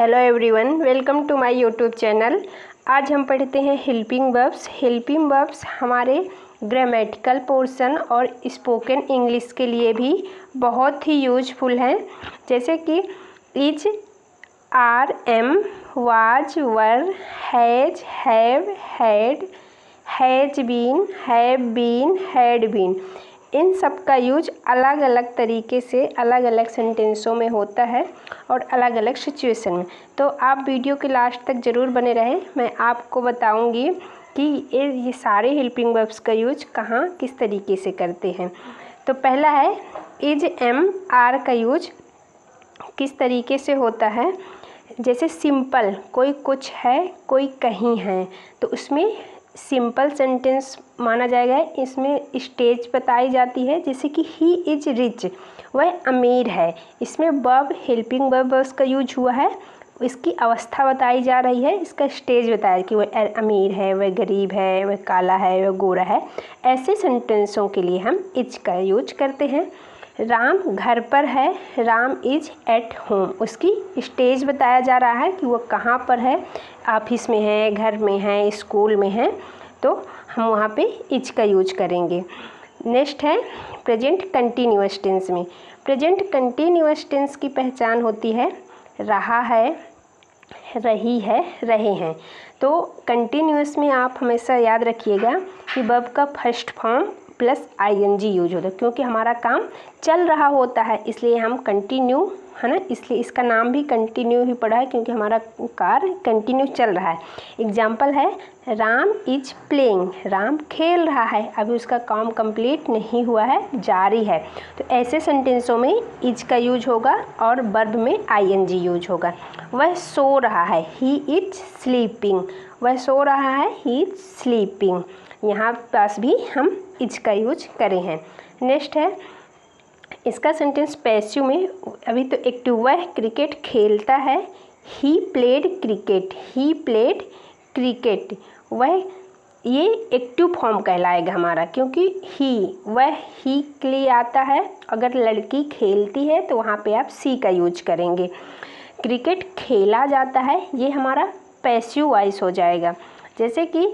Hello everyone, welcome to my YouTube channel. आज हम पढ़ते हैं हेल्पिंग वर्ब्स। हेल्पिंग वर्ब्स हमारे ग्रामेटिकल पोर्शन और स्पोकन इंग्लिश के लिए भी बहुत ही यूजफुल हैं, जैसे कि is, are, am, was, were, has, have, had, has been, have been, had been. इन सब का यूज अलग अलग तरीके से अलग अलग सेंटेंसों में होता है और अलग अलग सिचुएशन में। तो आप वीडियो के लास्ट तक ज़रूर बने रहें। मैं आपको बताऊंगी कि ये सारे हेल्पिंग वर्ब्स का यूज कहाँ किस तरीके से करते हैं। तो पहला है इज, एम, आर का यूज किस तरीके से होता है। जैसे सिंपल, कोई कुछ है कोई कहीं है, तो उसमें सिंपल सेंटेंस माना जाएगा। इसमें स्टेज बताई जाती है, जैसे कि ही इज रिच, वह अमीर है। इसमें वर्ब, हेल्पिंग वर्ब उसका यूज हुआ है। इसकी अवस्था बताई जा रही है, इसका स्टेज बताया कि वह अमीर है, वह गरीब है, वह काला है, वह गोरा है। ऐसे सेंटेंसों के लिए हम इज का यूज करते हैं। राम घर पर है, राम इज एट होम, उसकी स्टेज बताया जा रहा है कि वो कहाँ पर है, ऑफिस में है, घर में है, स्कूल में है, तो हम वहाँ पे इज का यूज करेंगे। नेक्स्ट है प्रेजेंट कंटिन्यूअस टेंस में। प्रेजेंट कंटिन्यूअस टेंस की पहचान होती है रहा है, रही है, रहे हैं। तो कंटिन्यूअस में आप हमेशा याद रखिएगा कि वर्ब का first form plus ING use होता है, क्योंकि हमारा काम चल रहा होता है, इसलिए हम कंटिन्यू है ना, इसलिए इसका नाम भी कंटिन्यू ही पड़ा है, क्योंकि हमारा कार्य कंटिन्यू चल रहा है। एग्जाम्पल है राम इज प्लेइंग, राम खेल रहा है, अभी उसका काम कंप्लीट नहीं हुआ है, जारी है। तो ऐसे सेंटेंसों में इज का यूज होगा और वर्ब में आईएनजी यूज होगा। वह सो रहा है, ही इज स्लीपिंग, वह सो रहा है, ही इज स्लीपिंग। यहाँ पास भी हम इज का यूज करे हैं। नेक्स्ट है इसका सेंटेंस पैसिव में। अभी तो एक्टिव, वह क्रिकेट खेलता है, he played cricket, he played cricket. वह ये एक्टिव फॉर्म कहलाएगा हमारा, क्योंकि वह ही के लिए आता है। अगर लड़की खेलती है तो वहाँ पे आप सी का यूज करेंगे। क्रिकेट खेला जाता है, ये हमारा पैसिव वॉइस हो जाएगा। जैसे कि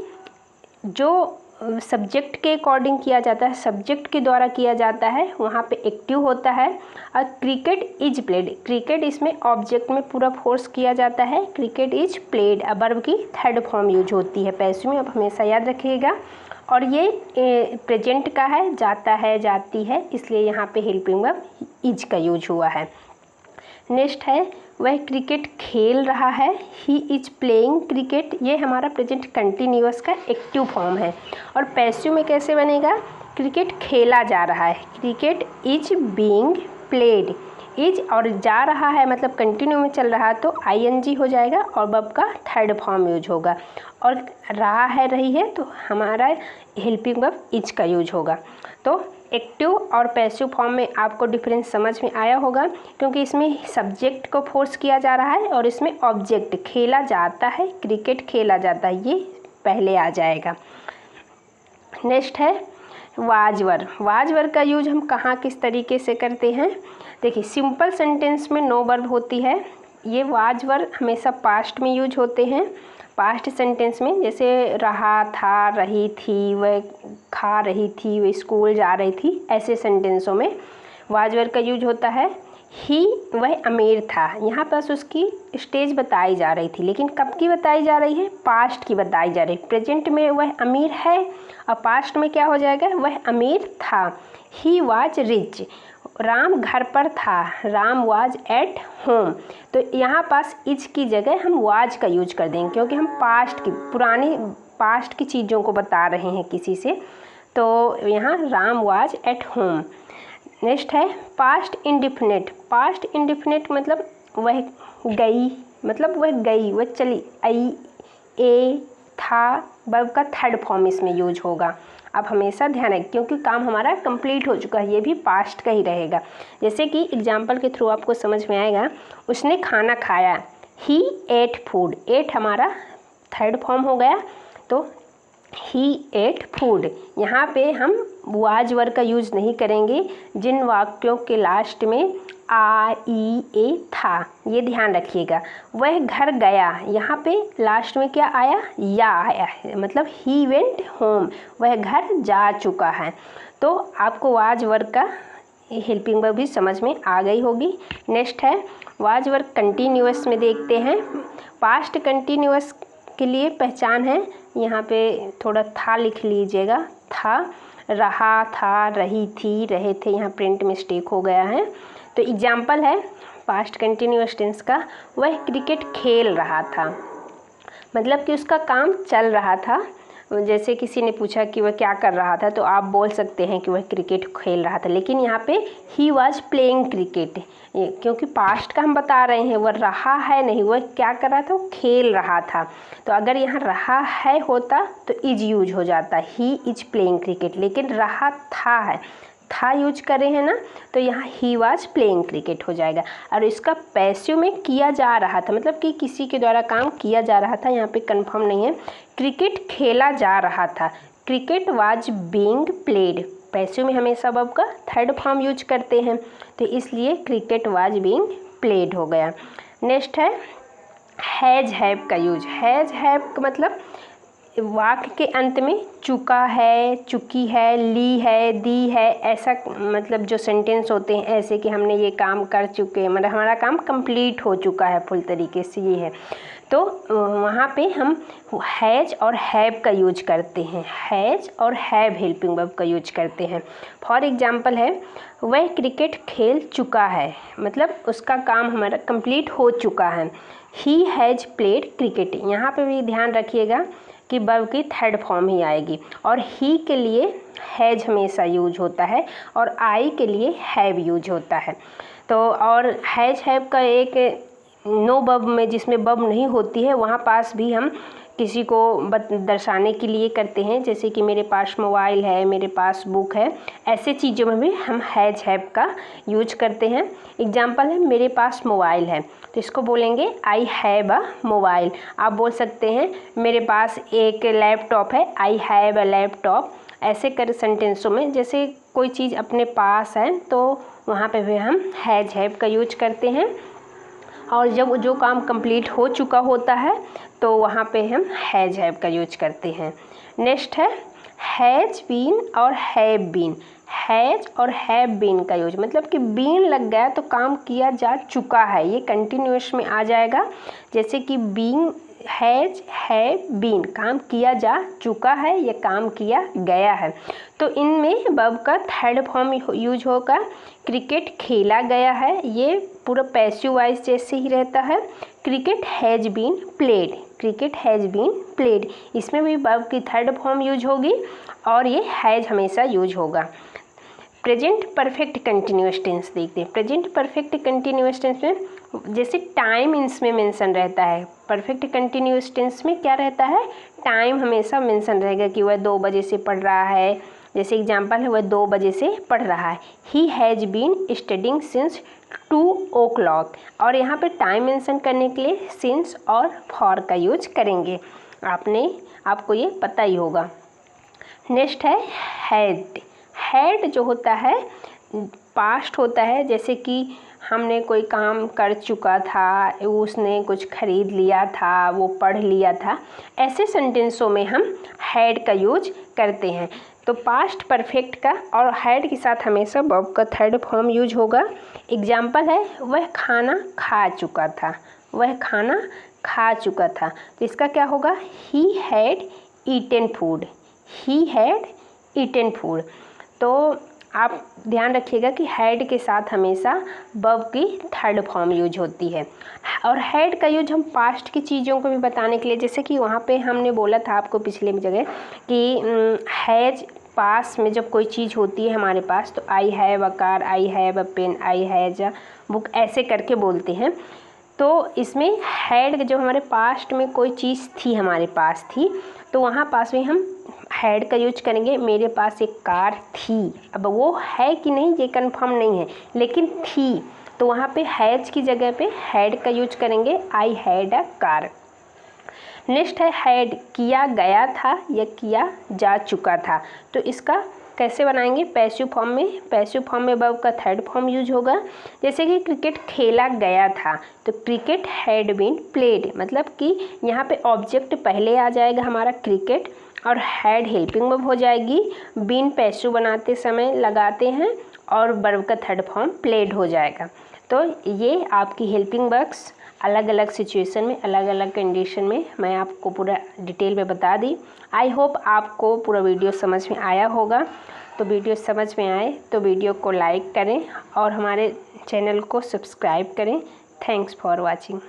जो सब्जेक्ट के अकॉर्डिंग किया जाता है, सब्जेक्ट के द्वारा किया जाता है, वहाँ पे एक्टिव होता है। और क्रिकेट इज प्लेड, क्रिकेट इसमें ऑब्जेक्ट में पूरा फोर्स किया जाता है, क्रिकेट इज प्लेड। अब वर्ब की थर्ड फॉर्म यूज होती है पैसिव में, अब हमेशा याद रखिएगा। और ये प्रेजेंट का है, जाता है, जाती है, इसलिए यहाँ पे हेल्पिंग वर्ब इज का यूज हुआ है। नेक्स्ट है वह क्रिकेट खेल रहा है, ही इज प्लेइंग क्रिकेट। ये हमारा प्रेजेंट कंटिन्यूअस का एक्टिव फॉर्म है। और पैसिव में कैसे बनेगा, क्रिकेट खेला जा रहा है, cricket is being played. Is और जा रहा है मतलब कंटिन्यू में चल रहा है, तो आईएनजी हो जाएगा और वर्ब का थर्ड फॉर्म यूज होगा। और रहा है, रही है, तो हमारा हेल्पिंग वर्ब इज का यूज होगा। तो एक्टिव और पैसिव फॉर्म में आपको डिफरेंस समझ में आया होगा, क्योंकि इसमें सब्जेक्ट को फोर्स किया जा रहा है और इसमें ऑब्जेक्ट खेला जाता है, क्रिकेट खेला जाता है, ये पहले आ जाएगा। नेक्स्ट है वाजवर। वाजवर का यूज हम कहाँ किस तरीके से करते हैं। देखिए सिंपल सेंटेंस में नो वर्ब होती है, ये वाजवर हमेशा पास्ट में यूज होते हैं। पास्ट सेंटेंस में जैसे रहा था, रही थी, वह खा रही थी, वह स्कूल जा रही थी, ऐसे सेंटेंसों में वाजवर का यूज होता है। ही वह अमीर था, यहाँ पास उसकी स्टेज बताई जा रही थी, लेकिन कब की बताई जा रही है, पास्ट की बताई जा रही है। प्रेजेंट में वह अमीर है और पास्ट में क्या हो जाएगा, वह अमीर था। ही वाज रिच, राम घर पर था, राम वाज एट होम। तो यहाँ पास इज की जगह हम वाज का यूज कर देंगे, क्योंकि हम पास्ट की पुरानी पास्ट की चीज़ों को बता रहे हैं किसी से, तो यहाँ Ram was at home. Next है पास्ट इंडिफिनिट। पास्ट इंडिफिनिट मतलब वह गई, मतलब वह गई, वह चली, आई, ए, था, वर्ब का थर्ड फॉर्म इसमें यूज होगा। अब हमेशा ध्यान रखें, क्योंकि काम हमारा कंप्लीट हो चुका है, ये भी पास्ट का ही रहेगा। जैसे कि एग्जाम्पल के थ्रू आपको समझ में आएगा, उसने खाना खाया, ही एट फूड। एट हमारा थर्ड फॉर्म हो गया, तो ही एट फूड। यहाँ पे हम वाज वर्ब का यूज नहीं करेंगे। जिन वाक्यों के लास्ट में आ ई ए था, ये ध्यान रखिएगा। वह घर गया, यहाँ पे लास्ट में क्या आया, या आया है, मतलब ही वेंट होम, वह घर जा चुका है। तो आपको वाज वर्ग का हेल्पिंग वर्ब भी समझ में आ गई होगी। नेक्स्ट है वाज वर्ग कंटिन्यूअस में देखते हैं। पास्ट कंटिन्यूअस के लिए पहचान है, यहाँ पे थोड़ा था लिख लीजिएगा, था, रहा था, रही थी, रहे थे, यहाँ प्रिंट मिस्टेक हो गया है। तो एग्जाम्पल है पास्ट कंटिन्यूअस टेंस का, वह क्रिकेट खेल रहा था, मतलब कि उसका काम चल रहा था। जैसे किसी ने पूछा कि वह क्या कर रहा था, तो आप बोल सकते हैं कि वह क्रिकेट खेल रहा था, लेकिन यहाँ पे ही वॉज प्लेइंग क्रिकेट, क्योंकि पास्ट का हम बता रहे हैं, वह रहा है नहीं, वह क्या कर रहा था, वो खेल रहा था। तो अगर यहाँ रहा है होता तो इज यूज हो जाता, ही इज प्लेइंग क्रिकेट, लेकिन रहा था है, था यूज कर रहे हैं ना, तो यहाँ ही वाज प्लेइंग क्रिकेट हो जाएगा। और इसका पैसिव में किया जा रहा था, मतलब कि किसी के द्वारा काम किया जा रहा था, यहाँ पे कंफर्म नहीं है। क्रिकेट खेला जा रहा था, cricket was being played, passive में हमेशा वर्ब का थर्ड फॉर्म यूज करते हैं, तो इसलिए क्रिकेट वाज बीइंग प्लेड हो गया। नेक्स्ट है हैज हैव का यूज। हैज हैव का मतलब वाक्य के अंत में चुका है, चुकी है, ली है, दी है, ऐसा मतलब जो सेंटेंस होते हैं ऐसे कि हमने ये काम कर चुके हैं, मतलब हमारा काम कंप्लीट हो चुका है फुल तरीके से, ये है। तो वहाँ पे हम हैज और हैव का यूज करते हैं, हैज और हैव हेल्पिंग वर्ब का यूज करते हैं। फॉर एग्जांपल है वह क्रिकेट खेल चुका है, मतलब उसका काम हमारा कंप्लीट हो चुका है। ही हैज प्लेड क्रिकेट, यहाँ पे भी ध्यान रखिएगा कि वर्ब की थर्ड फॉर्म ही आएगी, और ही के लिए हैज हमेशा यूज होता है और आई के लिए हैव यूज होता है। तो और हैज हैव का एक नो वर्ब में, जिसमें वर्ब नहीं होती है, वहाँ पास भी हम किसी को दर्शाने के लिए करते हैं, जैसे कि मेरे पास मोबाइल है, मेरे पास बुक है, ऐसे चीज़ों में भी हम हैज हैव का यूज करते हैं। एग्जाम्पल है मेरे पास मोबाइल है, तो इसको बोलेंगे आई हैव अ मोबाइल। आप बोल सकते हैं मेरे पास एक लैपटॉप है, आई हैव अ लैपटॉप। ऐसे कर सेंटेंसों में जैसे कोई चीज़ अपने पास है तो वहाँ पे भी हम हैज हैव का यूज करते हैं, और जब जो काम कंप्लीट हो चुका होता है तो वहाँ पे हम हैज हैव का यूज करते हैं। नेक्स्ट है हैज बीन और हैव बीन। हैज और हैव बीन का यूज, मतलब कि बीन लग गया तो काम किया जा चुका है, ये कंटिन्यूअस में आ जाएगा। जैसे कि बीइंग, हैज, हैव, बीन, काम किया जा चुका है या काम किया गया है। तो इनमें वर्ब का थर्ड फॉर्म यूज होगा। क्रिकेट खेला गया है, ये पूरा पैसिव वॉइस जैसे ही रहता है। Cricket has been played, cricket has been played, इसमें भी वर्ब की थर्ड फॉर्म यूज होगी और ये हैज हमेशा यूज होगा। प्रेजेंट परफेक्ट कंटिन्यूअस टेंस देखते हैं। प्रेजेंट परफेक्ट कंटिन्यूअस टेंस में जैसे टाइम इसमें मेंशन रहता है, परफेक्ट कंटिन्यूअस टेंस में क्या रहता है, टाइम हमेशा मेंशन रहेगा कि वह 2 बजे से पढ़ रहा है। जैसे एग्जांपल है वह 2 बजे से पढ़ रहा है, he has been studying since 2 o'clock, और यहाँ पे टाइम मेंशन करने के लिए सिंस और फॉर का यूज करेंगे, आपको ये पता ही होगा। नेक्स्ट है हैड। हैड जो होता है पास्ट होता है, जैसे कि हमने कोई काम कर चुका था, उसने कुछ खरीद लिया था, वो पढ़ लिया था, ऐसे सेंटेंसों में हम हैड का यूज करते हैं। तो पास्ट परफेक्ट का और हैड के साथ हमेशा वर्ब का थर्ड फॉर्म यूज होगा। एग्जाम्पल है वह खाना खा चुका था, वह खाना खा चुका था, तो इसका क्या होगा, he had eaten food, he had eaten food. तो आप ध्यान रखिएगा कि हैड के साथ हमेशा वर्ब की थर्ड फॉर्म यूज होती है। और हैड का यूज हम पास्ट की चीज़ों को भी बताने के लिए, जैसे कि वहाँ पे हमने बोला था आपको पिछले जगह कि हैज पास में जब कोई चीज़ होती है हमारे पास, तो I have a car, I have a pen, I has a book, ऐसे करके बोलते हैं। तो इसमें हैड जो हमारे पास्ट में कोई चीज़ थी, हमारे पास थी, तो वहाँ पास में हम हैड का यूज करेंगे। मेरे पास एक कार थी, अब वो है कि नहीं ये कंफर्म नहीं है, लेकिन थी, तो वहाँ पे हैज की जगह पे हैड का यूज करेंगे, I had a car. Next है हैड, किया गया था या किया जा चुका था, तो इसका कैसे बनाएंगे, पैसिव फॉर्म में। पैसिव फॉर्म में वर्ब का थर्ड फॉर्म यूज होगा। जैसे कि क्रिकेट खेला गया था, तो क्रिकेट हैड बीन प्लेड, मतलब कि यहाँ पे ऑब्जेक्ट पहले आ जाएगा हमारा क्रिकेट, और हैड हेल्पिंग वर्ब हो जाएगी। बीन पैसिव बनाते समय लगाते हैं, और वर्ब का थर्ड फॉर्म प्लेड हो जाएगा। तो ये आपकी हेल्पिंग वर्ब्स अलग अलग सिचुएशन में, अलग अलग कंडीशन में मैं आपको पूरा डिटेल में बता दी। आई होप आपको पूरा वीडियो समझ में आया होगा। तो वीडियो समझ में आए तो वीडियो को लाइक करें और हमारे चैनल को सब्सक्राइब करें। Thanks for watching.